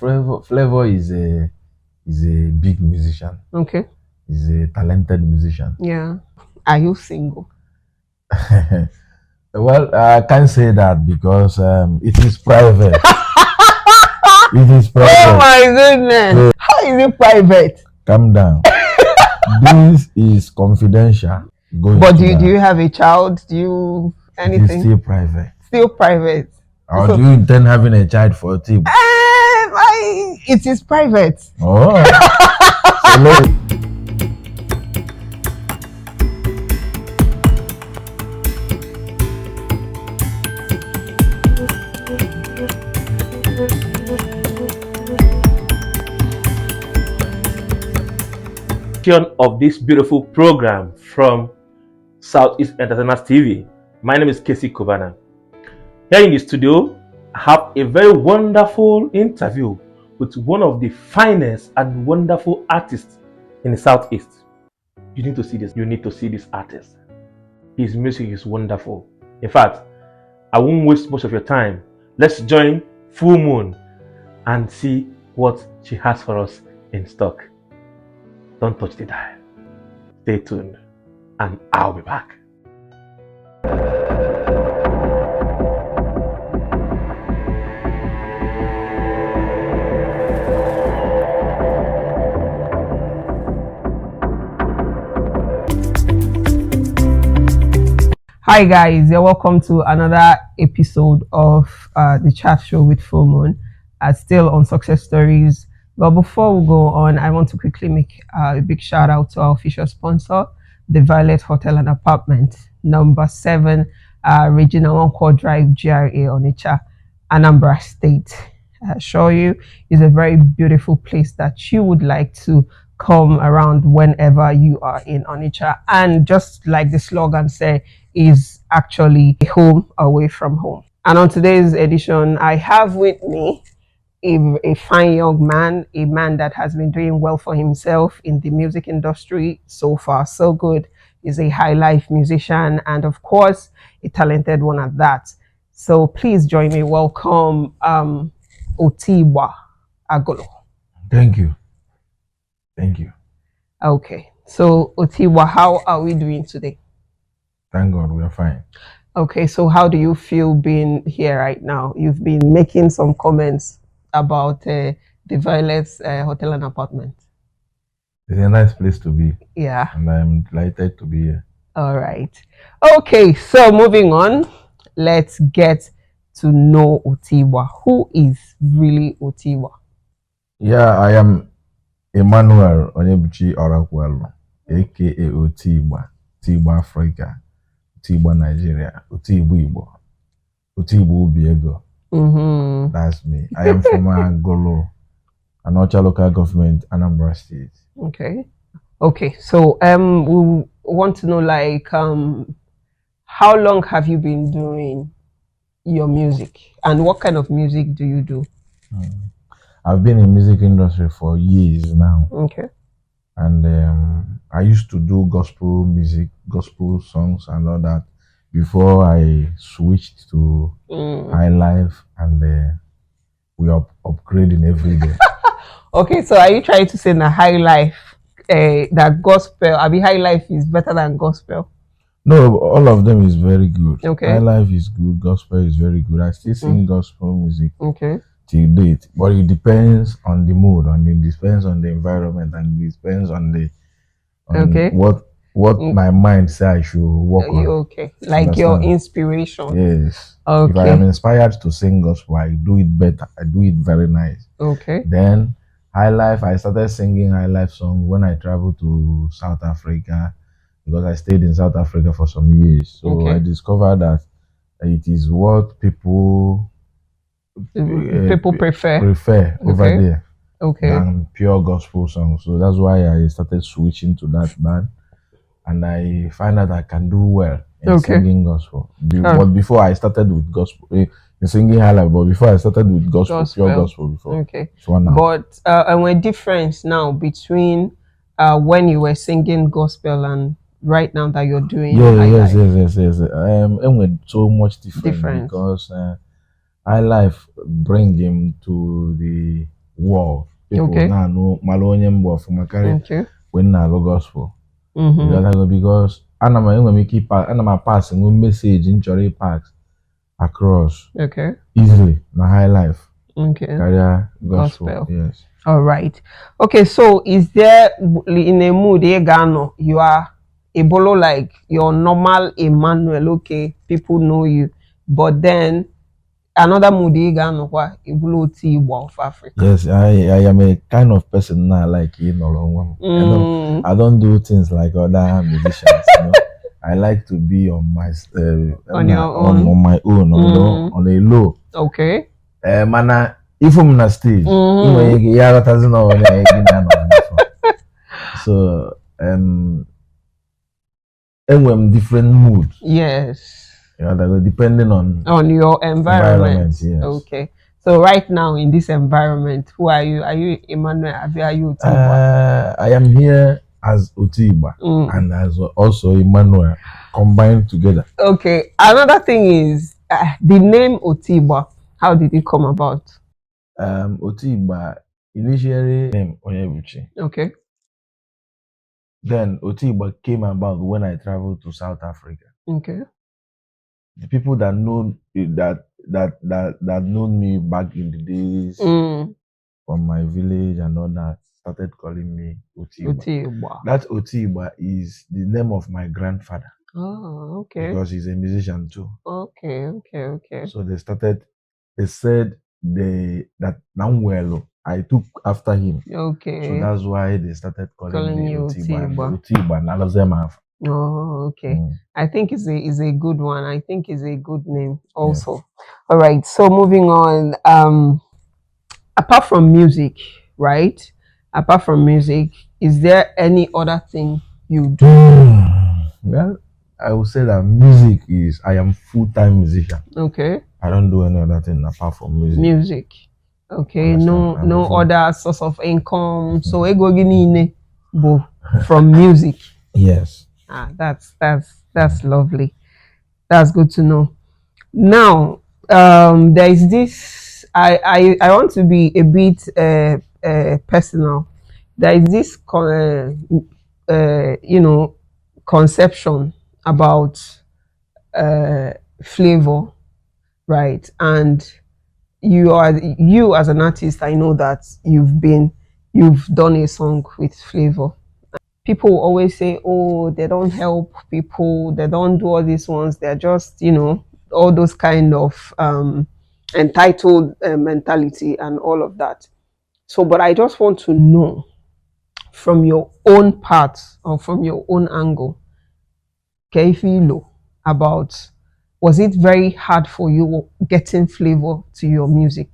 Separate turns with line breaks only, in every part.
Flavor is a big musician.
Okay.
He's a talented musician.
Yeah. Are you single?
Well, I can't say that because it is private. It is private.
Oh my goodness! So, how is it private?
Calm down. This is confidential.
But do you have a child? Do you anything?
It is still private.
Still private.
Or do you intend having a child for Otigba?
It is private.
Oh.
Of this beautiful program from Southeast Entertainers TV. My name is Casey Kobana. Here in the studio, I have a very wonderful interview with one of the finest and wonderful artists in the Southeast. You need to see this. You need to see this artist. His music is wonderful. In fact, I won't waste much of your time. Let's join Full Moon and see what she has for us in stock. Don't touch the dial. Stay tuned, and I'll be back.
Hi guys, you're welcome to another episode of the chat show with Full Moon. Still on success stories. But before we go on, I want to quickly make a big shout out to our official sponsor, the Violet Hotel and Apartment, number 7, Regina Wanko Drive, GRA, Onitsha, Anambra State. I assure you, it's a very beautiful place that you would like to come around whenever you are in Onitsha. And just like the slogan says, is actually a home away from home. And on today's edition, I have with me a fine young man, a man that has been doing well for himself in the music industry. So far, so good. He's a high life musician and of course, a talented one at that. So please join me. Welcome, Otigba Aguru.
Thank you. Thank you.
Okay. So Otigba, how are we doing today?
Thank God, we are fine.
Okay. So how do you feel being here right now? You've been making some comments about the Violet's Hotel and Apartment.
It's a nice place to be.
Yeah.
And I'm delighted to be here.
All right. Okay, so moving on, let's get to know Otigba. Who is really Otigba?
Yeah, I am Emmanuel Onyebuchi Orakwelu, aka Otigba, Otigba Africa, Otigba Nigeria, Otigba Igbo, Otigba Ubiego. That's me. I am from Aguru, Anocha local government, Anambra State.
Okay. Okay. So we want to know like how long have you been doing your music and what kind of music do you do?
I've been in music industry for years now.
Okay.
And I used to do gospel music, gospel songs and all that before I switched to high life, and we are upgrading every day.
Okay, so are you trying to say that high life, that gospel, high life is better than gospel?
No, all of them is very good.
Okay.
High life is good, gospel is very good. I still sing gospel music till date, but it depends on the mood, and it depends on the environment, and it depends on the what my mind says I should work on.
Okay, like your inspiration.
Yes.
Okay.
If I am inspired to sing gospel, I do it better. I do it very nice.
Okay.
Then high life, I started singing high life songs when I traveled to South Africa, because I stayed in South Africa for some years. So I discovered that it is what people prefer over there.
Okay.
Than pure gospel songs. So that's why I started switching to that band. And I find that I can do well in singing gospel. But before I started with gospel, in singing high life, but before I started with gospel. Pure gospel before.
Okay. But and a difference now between when you were singing gospel and right now that you're doing
yes. And with so much different. Because high life bring him to the world. People
Okay.
now know Maloney Mbo for my career
Okay.
when I go gospel.
Mm-hmm.
Because I keep passing a message in Chori Parks across
Okay.
easily my high life.
Okay.
Career gospel.
Gospel.
Yes.
All right. Okay, so is there in a mood you are Ebolo like your normal Emmanuel, okay, people know you, but then another mood Ebolo Otigba of Africa.
Yes, I am a kind of person now like I don't do things like other musicians, you know. I like to be on my
On your own.
on my own, you know, on a low.
Okay.
Mana if I'm on stage, so and different moods.
Yes.
Depending on
your environment.
Yes.
Okay. So right now in this environment, who are you? Are you Emmanuel? Are you Otigba?
I am here as Otigba and as also Emmanuel combined together.
Okay. Another thing is the name Otigba. How did it come about?
Otigba initially name Onyebuchi.
Okay.
Then Otigba came about when I traveled to South Africa.
Okay.
The people that know that known me back in the days from my village and all that started calling me Otigba. That Otigba is the name of my grandfather.
Oh, okay.
Because he's a musician too.
Okay.
So they said that Namwelo, I took after him.
Okay.
So that's why they started calling me
Otigba.
Otigba.
Oh, okay. I think it's a good one. I think it's a good name also. Yes. All right. So moving on, apart from music, right? Apart from music, is there any other thing you do?
Well, I would say that music is I am full-time musician.
Okay.
I don't do any other thing apart from music.
Music. Okay. No other source of income. So ego gini from music.
Yes.
That's lovely. That's good to know. Now, there is this. I want to be a bit personal. There is this conception about flavor, right? And you as an artist, I know that you've done a song with flavor. People always say, oh, they don't help people, they don't do all these ones, they're just, all those kind of entitled mentality and all of that. So, but I just want to know from your own part or from your own angle, Keifilo, about was it very hard for you getting flavor to your music?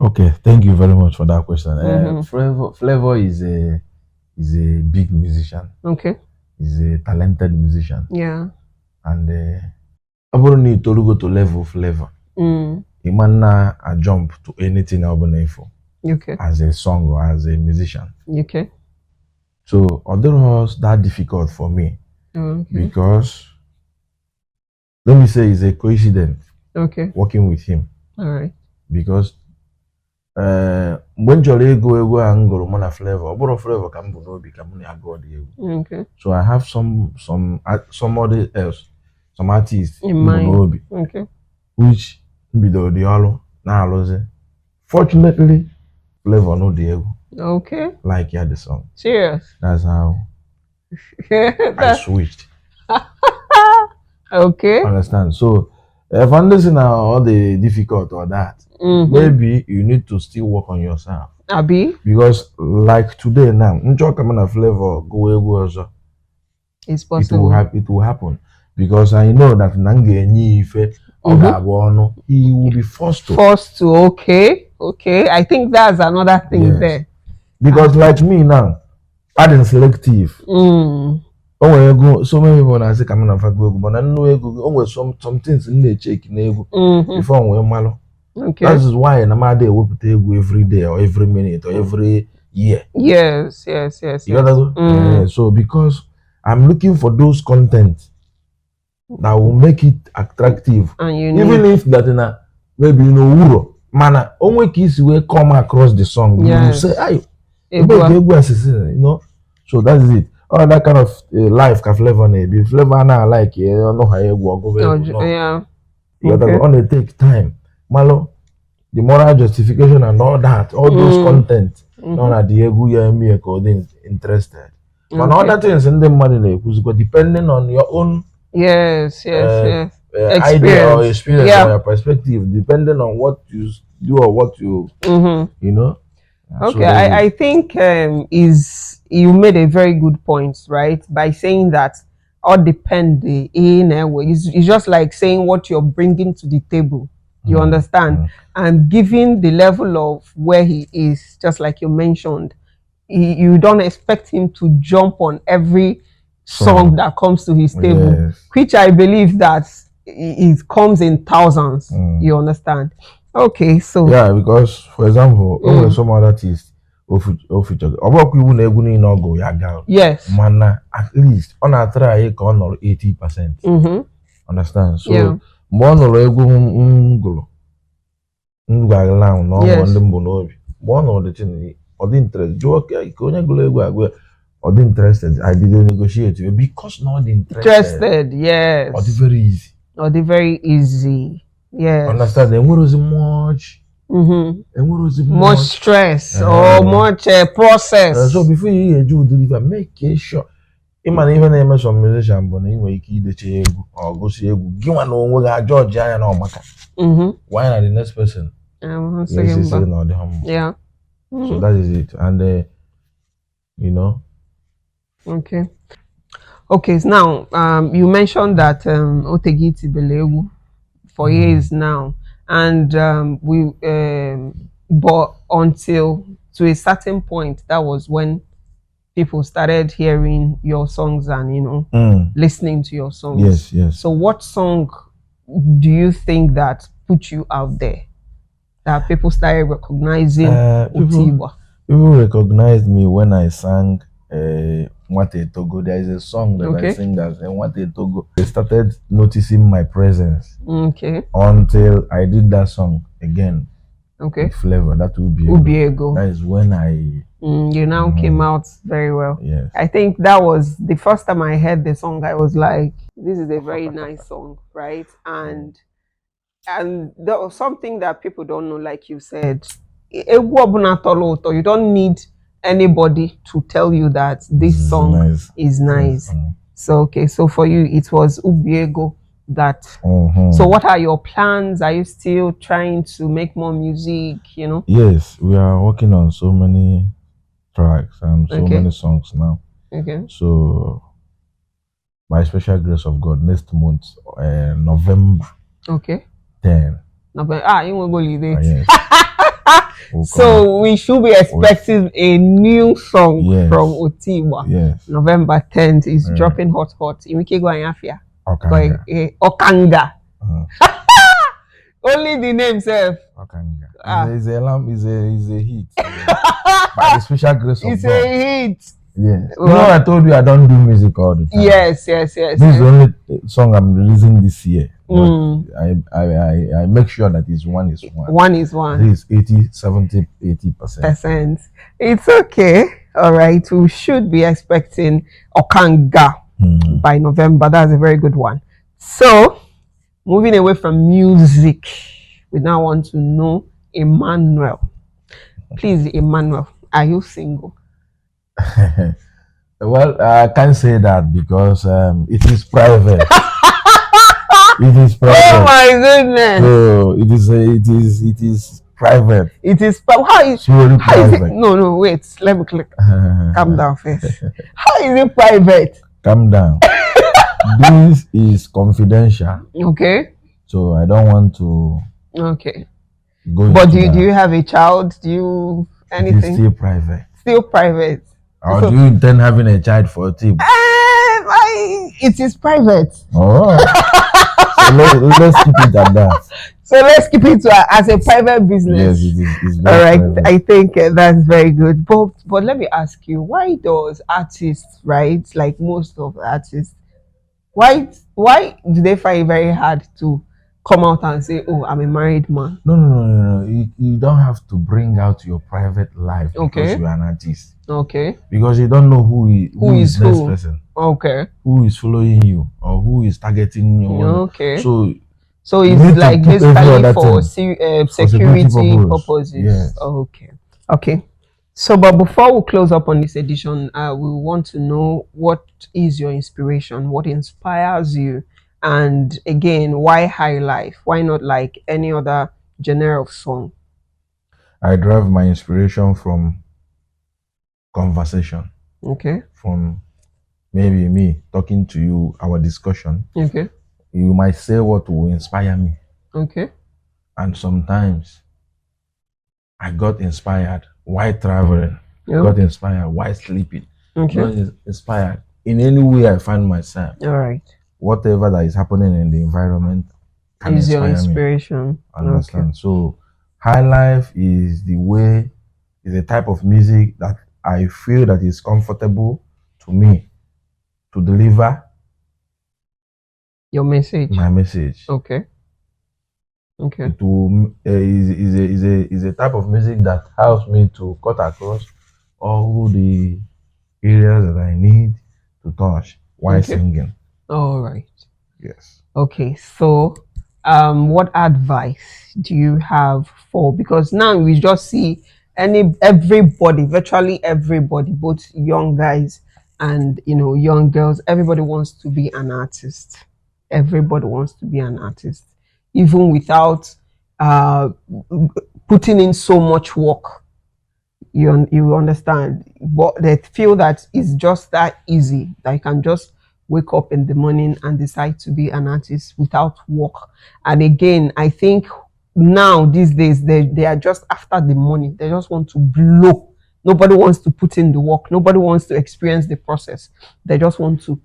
Okay, thank you very much for that question. Flavor is a big musician.
Okay.
He's a talented musician.
Yeah.
And I wouldn't need to go to level flavor. He might jump to anything I would for.
Okay.
As a song or as a musician.
Okay.
So although it was that difficult for me, because let me say it's a coincidence.
Okay.
Working with him.
All right.
Because when Jolly go and go mana flavor, but flavor can be
okay.
So I have somebody else, some artists
in mind. Okay.
Which be the hollow now. Fortunately, flavor no Diego.
Okay.
Like the song.
Serious.
That's how I switched.
Okay.
Understand? So if I'm listening to all the difficult or that, maybe you need to still work on yourself.
Abi?
Because like today now, flavor go also.
It's possible.
It will happen. Because I know that he will be forced to.
Okay. I think that's another thing there.
Because like me now, adding selective. So many people say come on go, but I know always some things in the check before we malo.
Okay.
That is why Namade will put every day or every minute or every year.
Yes.
You gotta so because I'm looking for those content that will make it attractive.
And
even if that maybe Uro Mana, only kids will come across the song.
Yes.
You say, "Hey,
Egwa.
you know." So that is it. All that kind of life can flavor be flavor now like no higher work over. No.
Yeah.
You gotta go on it take time. Malo, the moral justification and all that, all those content. None at the egu ya me according interested. But other things in the money but depending on your own
yes.
idea or experience
Yeah.
or your perspective, depending on what you do or what you you know.
Okay, I think is you made a very good point, right? By saying that all depend in a way. It's just like saying what you're bringing to the table. You understand? And given the level of where he is, just like you mentioned, you don't expect him to jump on every song that comes to his table, which I believe that it comes in thousands. You understand? Okay, so
yeah, because for example, when some other artists yes, mana at least on a try on 80%. Understand? So more no ngwagala no ndị mbụ n'obi mgbe ọ nọ ọ dị interest jụọ ka onye gụrụ egwu agụ ọ dị interested I bido negotiate because not interested
yes
ọ dị very easy
yes
understand enwerozi
much stress or much process
so before you eju udiri make sure ịma ihe na-eme some musician bụ na ị nwere ike ideche egwu ọ gosi egwu gị nwa na onwe gị ajọji anya na ọmaka why not the next person
yeah.
So that is it, and you know.
Okay. So now, you mentioned that Otegiti Belegu for years now, and but until to a certain point, that was when people started hearing your songs and listening to your songs.
Yes.
So, what song do you think that put you out there? That people started recognizing Otigba.
People recognized me when I sang Mwate Togo. There is a song that I sing that Mwate Togo. They started noticing my presence. Until I did that song again. With flavor. That would be
Ubiego.
That is when I
you now came out very well.
Yes.
I think that was the first time I heard the song. I was like, this is a very nice song, right? And there was something that people don't know, like you said. You don't need anybody to tell you that this song is nice. So so for you it was Ubiego that. So what are your plans? Are you still trying to make more music,
Yes, we are working on so many tracks and so many songs now. So by special grace of God, next month, November 10.
You will go leave it.
Yes.
So we should be expecting a new song from Otigba.
Yes.
November 10th is dropping hot. Okanga. Only the name self.
Okanga. Is a hit. By the special grace of God.
It's a hit.
Yes. I told you I don't do music all the time.
Yes.
This is the only song I'm releasing this year. I make sure that it's one is one.
One is one.
This is 80%.
It's okay. All right. We should be expecting Okanga by November. That's a very good one. So, moving away from music, we now want to know Emmanuel. Please, Emmanuel, are you single?
Well, I can't say that because it is private. It is private.
Oh my goodness!
So it is private.
It is how is it? No, wait. Let me click. Calm down first. How is it private?
Calm down. This is confidential.
Okay.
So I don't want to.
Okay.
Go.
But do you have a child? Do you anything?
It's still private.
Still private.
Or do you intend having a child for a team?
It is private.
Oh. So let's keep it at that.
So let's keep it as a private business.
Yes, it is.
All right, private. I think that's very good. But let me ask you, why does artists, right, like most of the artists, why do they find it very hard to come out and say, "Oh, I'm a married man."
No. You don't have to bring out your private life because
Okay.
you are an artist.
Okay.
Because you don't know who is next
who?
person.
Okay.
Who is following you or who is targeting you.
Okay.
So
it's like basically for security purposes.
Yes.
Okay. Okay. So, but before we close up on this edition, we want to know what is your inspiration, what inspires you, and again, why high life? Why not like any other genre of song?
I derive my inspiration from conversation.
Okay.
From maybe me talking to you, our discussion.
Okay.
You might say what will inspire me.
Okay.
And sometimes I got inspired while traveling.
Yep.
Got inspired while sleeping.
Okay.
Got inspired in any way I find myself.
All right.
Whatever that is happening in the environment can
is your
inspire
inspiration.
me. Understand?
Okay.
So high life is a type of music that I feel that is comfortable to me to deliver
your message.
My message.
Okay. Okay.
Is a type of music that helps me to cut across all the areas that I need to touch while singing.
All right.
Yes.
Okay. So, what advice do you have for, because now we just see everybody, virtually everybody, both young guys and young girls, everybody wants to be an artist. Everybody wants to be an artist, even without putting in so much work. You understand, but they feel that it's just that easy, that you can just wake up in the morning and decide to be an artist without work. And again, I think now these days they are just after the money. They just want to blow. Nobody wants to put in the work. Nobody wants to experience the process. They just want to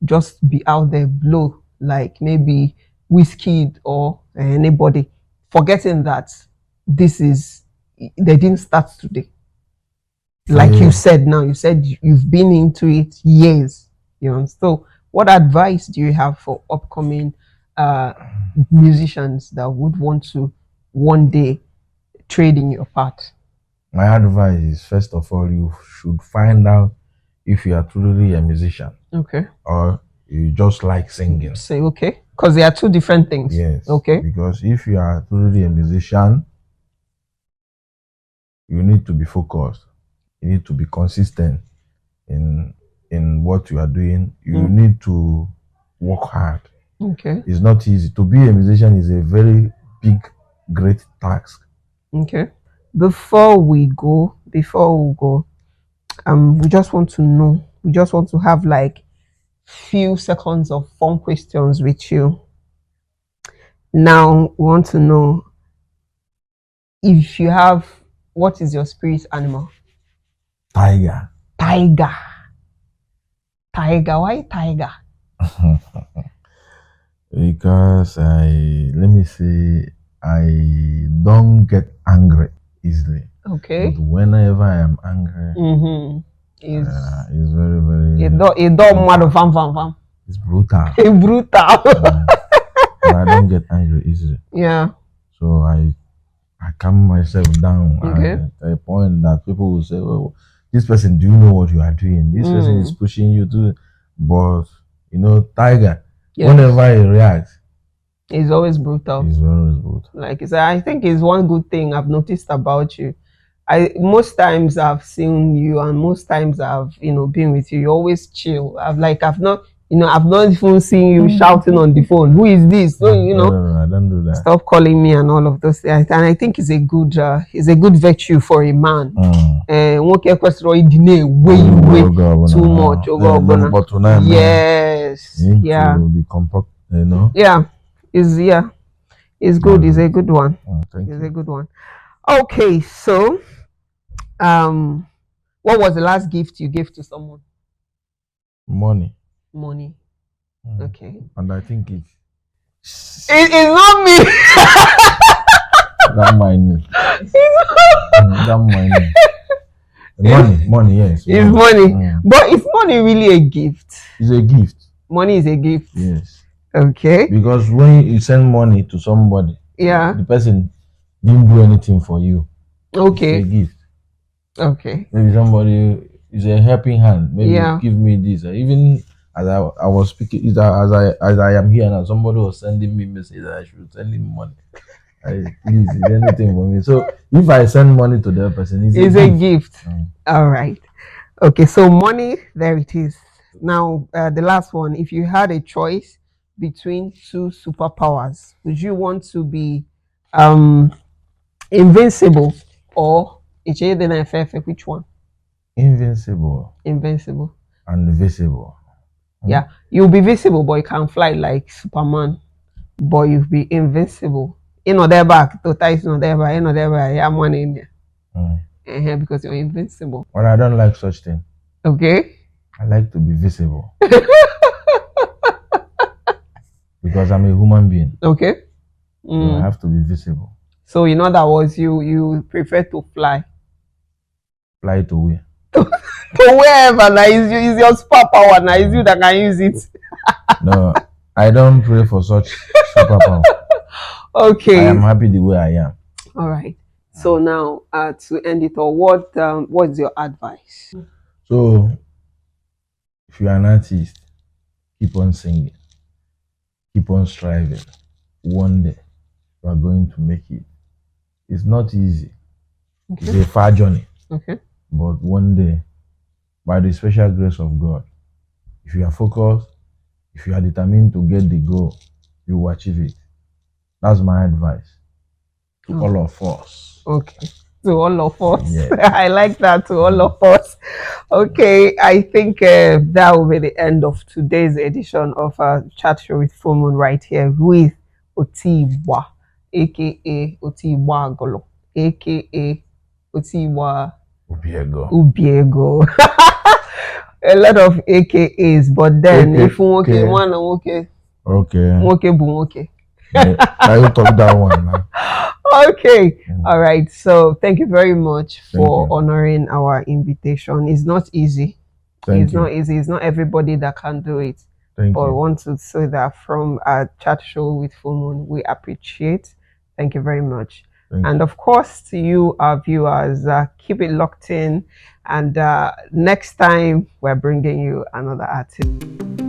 just be out there, blow, like maybe Whiskey or anybody, forgetting that they didn't start today. Like you said now, you said you've been into it years. So what advice do you have for upcoming musicians that would want to one day trade in your part?
My advice is, first of all, you should find out if you are truly a musician.
Okay.
Or you just like singing.
Say okay. Because they are two different things.
Yes.
Okay.
Because if you are truly a musician, you need to be focused. You need to be consistent in what you are doing. You need to work hard.
Okay.
It's not easy. To be a musician is a very big, great task.
Okay. Before we go, we just want to know. We just want to have like few seconds of fun questions with you. Now we want to know if you have, what is your spirit animal?
Tiger.
Tiger. Tiger. Why tiger?
Because I don't get angry easily.
Okay.
But whenever I am angry, it's very, very.
It don't matter. Fam.
It's brutal.
It's brutal.
But I don't get angry easily.
Yeah.
So I calm myself down at a point that people will say, "Oh, this person, do you know what you are doing? This person is pushing you to." But Tiger, whenever he reacts,
it's always brutal.
It's always brutal.
Like I think it's one good thing I've noticed about you. Most times I've seen you, and most times I've been with you. You always chill. I've not even seen you shouting on the phone. Who is this? So
No, I don't do that.
Stop calling me and all of those things. And I think it's a good virtue for a man. Won't care way too much.
But tonight,
yes, yeah.
To be compact,
Yeah, it's good. It's a good one.
Thank you.
It's a good one. Okay, so what was the last gift you gave to someone?
Money.
Okay.
And I think
it's not me.
That might me. That might me. Money, yes.
It's money. But is money really a gift?
It's a gift.
Money is a gift.
Yes.
Okay.
Because when you send money to somebody,
Yeah.
the person didn't do anything for you.
Okay.
It's a gift.
Okay.
Maybe somebody is a helping hand. Maybe
Yeah.
give me this. Even as I was speaking, as I am here now, somebody was sending me message that I should send him money. Please, is anything for me. So if I send money to that person, it's
a
a
gift. All right. Okay. So money, there it is. Now, the last one. If you had a choice between two superpowers, would you want to be invincible or which one?
Invincible
Invincible.
and visible.
Yeah, you'll be visible, but you can fly like Superman, but you'll be invincible. You know, their back, to ties no their back, you know, their back, yeah, money in there. Because you're invincible.
Well, I don't like such thing.
Okay.
I like to be visible because I'm a human being.
Okay.
So I have to be visible.
So in other words, you prefer to fly.
Fly to where?
To wherever now is your superpower now. Is you that can use it.
No, I don't pray for such superpower.
Okay.
I am happy the way I am.
All right. So now, to end it all, what's your advice?
So, if you're an artist, keep on singing, keep on striving. One day, you are going to make it. It's not easy.
Okay.
It's a far journey.
Okay.
But one day, by the special grace of God, if you are focused, if you are determined to get the goal, you will achieve it. That's my advice to all of us.
Okay. To all of us.
Yeah.
I like that, to all of us. Okay, I think that will be the end of today's edition of Chat Show with Full Moon right here with Otigba, aka Otigba Aguru, aka Otigba Ubiego. A lot of AKAs, but then if one okay.
I will talk that one now.
Okay. All right. So thank you very much for honoring our invitation. It's not easy. It's not easy. It's not everybody that can do it. But I want to say that from our Chat Show with Full Moon, we appreciate. Thank you very much. And of course, to you, our viewers, keep it locked in. And next time, we're bringing you another artist.